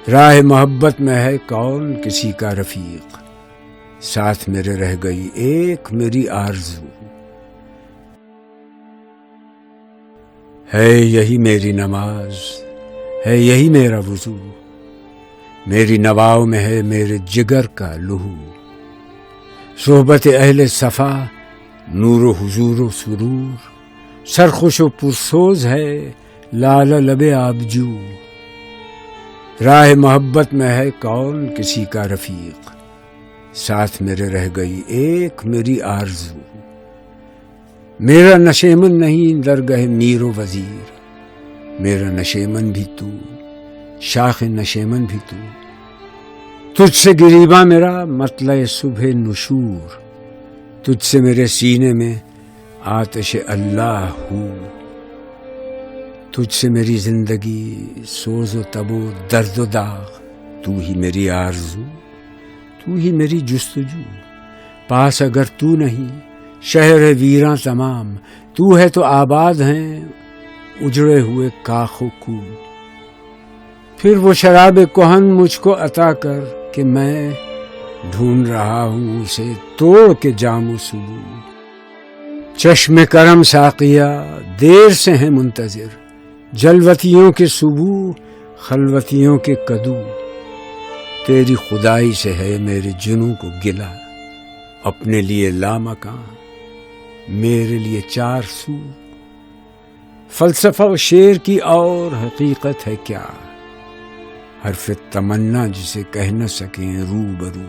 راہ محبت میں ہے کون کسی کا رفیق، ساتھ میرے رہ گئی ایک میری آرزو، ہے یہی میری نماز، ہے یہی میرا وضو، میری نواؤں میں ہے میرے جگر کا لہو، صحبت اہل صفا نور و حضور و سرور، سرخوش و پرسوز ہے لال لب آبجو، راہ محبت میں ہے کون کسی کا رفیق، ساتھ میرے رہ گئی ایک میری آرزو، میرا نشیمن نہیں درگہ میر و وزیر، میرا نشیمن بھی تو، شاخ نشیمن بھی تو، تجھ سے گریباں میرا مطلع صبح نشور، تجھ سے میرے سینے میں آتش اللہ ہو، تجھ سے میری زندگی سوز و تب و درد و داغ، تو ہی میری آرزو، تو ہی میری جستجو، پاس اگر تو نہیں شہر ہے ویراں تمام، تو ہے تو آباد ہیں اجڑے ہوئے کاخ و کو، پھر وہ شراب کہن مجھ کو عطا کر کہ میں ڈھونڈ رہا ہوں اسے توڑ کے جام و سبو، چشم کرم ساقیہ دیر سے ہیں منتظر، جلوتیوں کے صبح خلوتیوں کے کدو، تیری خدائی سے ہے میرے جنوں کو گلا، اپنے لیے لامکاں میرے لیے چار سو، فلسفہ و شعر کی اور حقیقت ہے کیا، حرف تمنا جسے کہہ نہ سکیں رو برو،